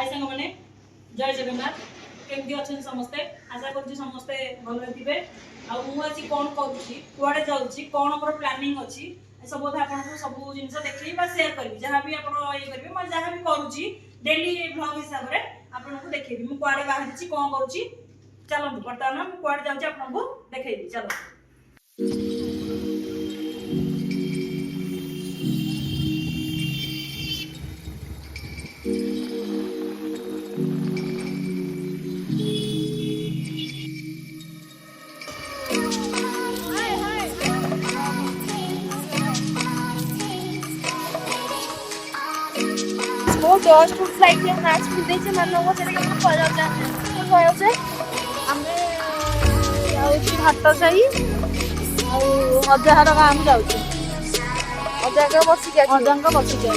हाय सांग मैंने जय जगन्नाथ केमती अच्छे समस्ते आशा कर समस्ते भल थे आज कौन करुँची कुआड़े जाऊँगी कौन मोर प्लानिंग अच्छी सब बोधे आपको सब जिन देखी सेयार करी जहाँ भी आप ये करेंगे मैं जहाँ भी करुँची डेली ब्लॉग हिसाब से आपको देखेबी मुझे कुआड़े बाहरी कौन करुँची चलते बर्तमान मुझे कुआड़े जाऊँगी आपको देखेबी चलो जस्ट फुड फ्लाइट में मैच मिलते छे मानो को सेटा केमन कहल जाए आमे जाउची भात साई आ अजाहर गाम जाउची अजाका बसी के अजाका बसी के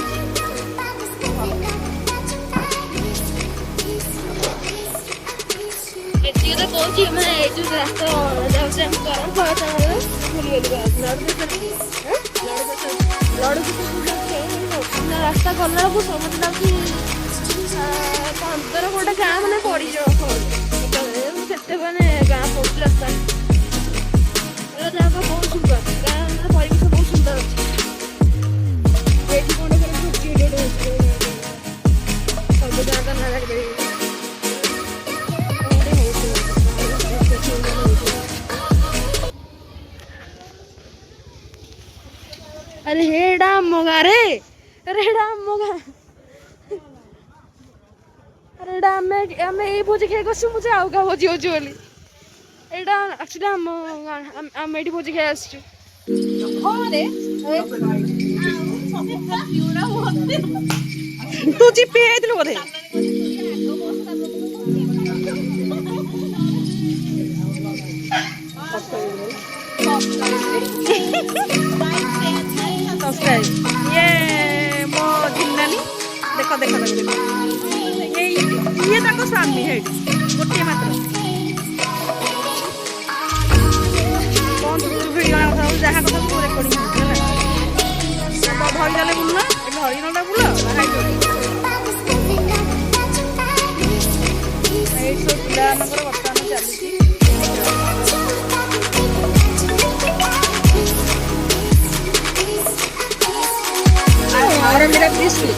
एती तो कोची माने ए जो रास्ता जाउचे हम करम पता भूली गेली लड़ रास्ता गला को समझ लागी 15 गोटे गाँ मैंने पड़ जाते मैंने गाँ पड़ती रास्ता जगह बहुत सुंदर गाँ परिवेश बहुत सुंदर अच्छे सब जगह ना लगे अरे हेडा मगा रे रेडा मगा रेडा आमे ए भोजी खाइ गसु मुझे आउ का भोजी होची बोली एडा एक्चुअली हम एडी भोजी खाइ आसछु हां रे तू जी पे आइतलो बोधे ये मो जिन्नानी देखो देखो देखो ये ताको स्वामी है गोटे मात्र कौन वीडियो जहाँ कथा सब रेकर्डिंग धरी गले बुल ना धरी ना बुल सब पिला बर्तमान चलती और मेरा बिस्कुट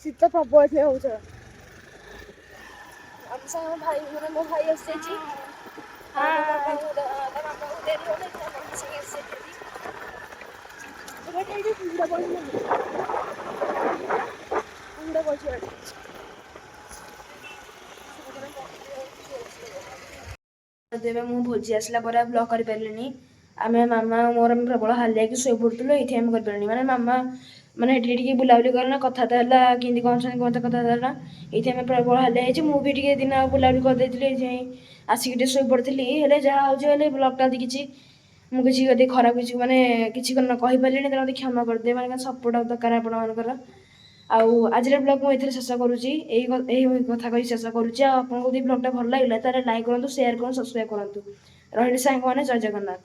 शीत प्रबल थे हो भाई मैंने मो भाई आसी तेरे मु भोजी आसला पर ब्लॉग कर पारलिनी आमे मामा मोर प्रबल हालिया कि शोई पड़ुलु ये आम कर पारनी माने मामा माने हेटी बुलाबुली करना कथाता है कि कौन कौन कथा ये आम प्रबल हालिया मुझे दिन बुलाबुली करदे आसिक शोई पड़ी हेल्ले जहाँ हो ब्लॉगटा किसी मुझे खराब किसी माने किसी न कही पारे तेनाली क्षमा करदे माने सपोर्ट दरकार आपंकर आज ब्लॉग मुझे शेष करुँची कथा कही शेष करुँची आपको ब्लॉगटा भल लगे तार लाइक करूँ शेयर करूँ सब्सक्राइब करूँ रही सांग मैंने जय जगन्नाथ।